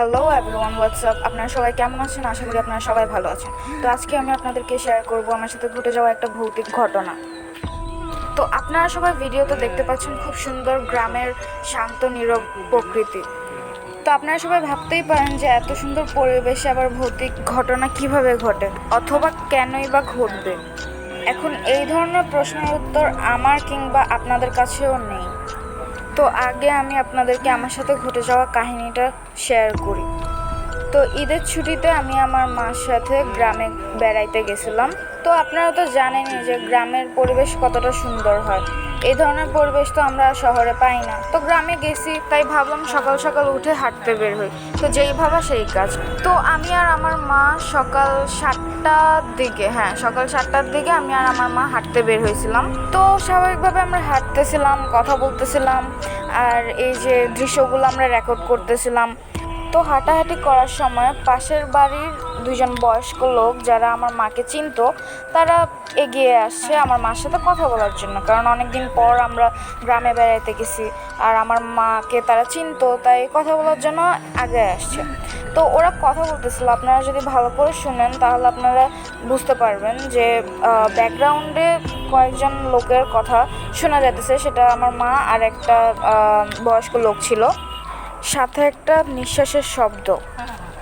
Hello everyone, WhatsApp. আপনারা সবাই কেমন আছেন? আশা করি আপনারা সবাই ভালো আছেন। তো আজকে আমি আপনাদেরকে শেয়ার করব আমার সাথে ঘটে যাওয়া একটা ভৌতিক ঘটনা। তো আপনারা সবাই ভিডিওতে দেখতে পাচ্ছেন খুব সুন্দর গ্রামের শান্ত নীরব প্রকৃতি। তো আপনারা সবাই ভাবতেই পারেন যে এত সুন্দর পরিবেশে আবার ভৌতিক ঘটনা কিভাবে ঘটে অথবা কেনই বা ঘটবে। এখন এই ধরনের প্রশ্নের উত্তর আমার কিংবা আপনাদের কাছেও নেই। তো আগে আমি আপনাদেরকে আমার সাথে ঘটে যাওয়া কাহিনীটা শেয়ার করি। তো ঈদের ছুটিতে আমি আমার মার সাথে গ্রামে বেড়াইতে গেছিলাম। তো আপনারা তো জানেনই যে গ্রামের পরিবেশ কতটা সুন্দর হয়। এই ধরনের পরিবেশ তো আমরা শহরে পাই না। তো গ্রামে গেছি, তাই ভাবলাম সকাল সকাল উঠে হাঁটতে বের হই। তো যেই ভাবা সেই কাজ। তো আমি আর আমার মা সকাল 7টার দিকে আমি আর আমার মা হাঁটতে বের হয়েছিলাম। তো স্বাভাবিকভাবে আমরা হাঁটতেছিলাম, কথা বলতেছিলাম, আর এই যে দৃশ্যগুলো আমরা রেকর্ড করতেছিলাম। তো হাঁটাহাঁটি করার সময় পাশের বাড়ির দুজন বয়স্ক লোক যারা আমার মাকে চিনতো, তারা এগিয়ে আসছে আমার মার সাথে কথা বলার জন্য। কারণ অনেক দিন পর আমরা গ্রামে বেড়াইতে গেছি, আর আমার মাকে তারা চিনতো, তাই কথা বলার জন্য আগে আসছে। তো ওরা কথা বলতেছিল, আপনারা যদি ভালো করে শুনেন তাহলে আপনারা বুঝতে পারবেন যে ব্যাকগ্রাউন্ডে কয়েকজন লোকের কথা শোনা যাইতেছে। সেটা আমার মা আর একটা বয়স্ক লোক ছিল, সাথে একটা নিঃশ্বাসের শব্দ।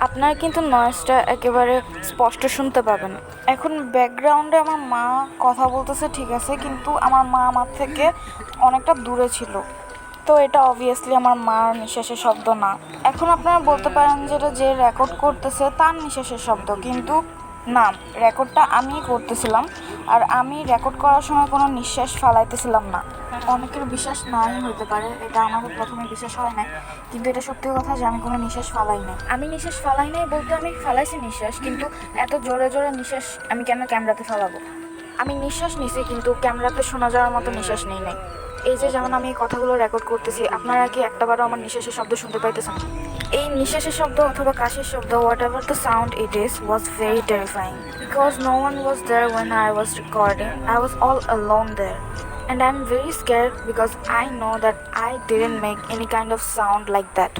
আপনারা কিন্তু নয়েজটা একেবারে স্পষ্ট শুনতে পাবেন। এখন ব্যাকগ্রাউন্ডে আমার মা কথা বলতেছে, ঠিক আছে, কিন্তু আমার মা আমার থেকে অনেকটা দূরে ছিল। তো এটা অবভিয়াসলি আমার মার নিঃশ্বাসের শব্দ না। এখন আপনারা বলতে পারেন যে এটা যে রেকর্ড করতেছে তার নিঃশ্বাসের শব্দ, কিন্তু না, রেকর্ডটা আমিই করতেছিলাম। আর আমি রেকর্ড করার সময় কোনো নিঃশ্বাস ফালাইতেছিলাম না। অনেকের বিশ্বাস নাই হতে পারে, এটা আমাদের প্রথমে বিশ্বাস হয় না, কিন্তু এটা সত্যি কথা যে আমি কোনো নিঃশ্বাস ফালাই নাই। আমি নিঃশ্বাস ফালাই নাই বলতে আমি ফালাইছি নিঃশ্বাস, কিন্তু এত জোরে জোরে নিঃশ্বাস আমি কেন ক্যামেরাতে ফালাবো? আমি নিঃশ্বাস নিছি, কিন্তু ক্যামেরাতে শোনা যাওয়ার মতো নিঃশ্বাস নেই নাই। এই যে যেমন আমি এই কথাগুলো রেকর্ড করতেছি, আপনারা কি একটাবারও আমার নিঃশ্বাসের শব্দ শুনতে পাইতেছেন? এই নিঃশ্বাসের শব্দ অথবা কাশির শব্দ, whatever the sound it is, was very terrifying because no one was there when I was recording. I was all alone there. And I'm very scared because I know that I didn't make any kind of sound like that.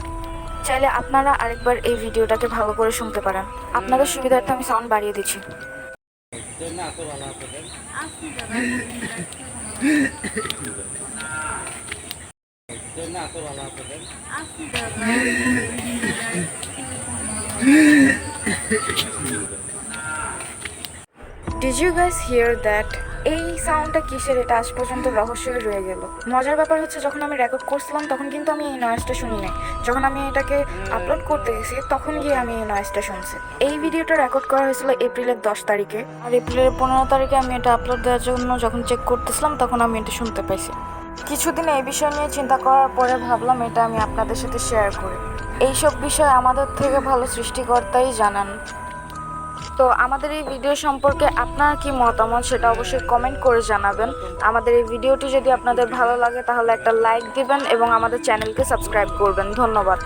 চাইলে আপনারা আরেকবার এই ভিডিওটাকে ভালো করে শুনতে পারেন। আপনাদের সুবিধার্থে আমি সাউন্ড বাড়িয়ে দিচ্ছি। Did you guys hear that? এই সাউন্ডটা কিসের, এটা আজ পর্যন্ত রহস্যই রয়ে গেল। মজার ব্যাপার হচ্ছে, যখন আমি রেকর্ড করছিলাম তখন কিন্তু আমি এই নয়েজটা শুনি নাই। যখন আমি এটাকে আপলোড করতে গেছি তখন গিয়ে আমি এই নয়েজটা শুনছি। এই ভিডিওটা রেকর্ড করা হয়েছিল এপ্রিলের 10 তারিখে, আর এপ্রিলের 15 তারিখে আমি এটা আপলোড দেওয়ার জন্য যখন চেক করতেছিলাম তখন আমি এটা শুনতে পাইছি। কিছুদিন এই বিষয় নিয়ে চিন্তা করার পরে ভাবলাম এটা আমি আপনাদের সাথে শেয়ার করি। এইসব বিষয় আমাদের থেকে ভালো সৃষ্টিকর্তাই জানান। তো আমাদের এই ভিডিও সম্পর্কে আপনার কি মতামত সেটা অবশ্যই কমেন্ট করে জানাবেন। আমাদের এই ভিডিওটি যদি আপনাদের ভালো লাগে তাহলে একটা লাইক দিবেন এবং আমাদের চ্যানেলকে সাবস্ক্রাইব করবেন। ধন্যবাদ।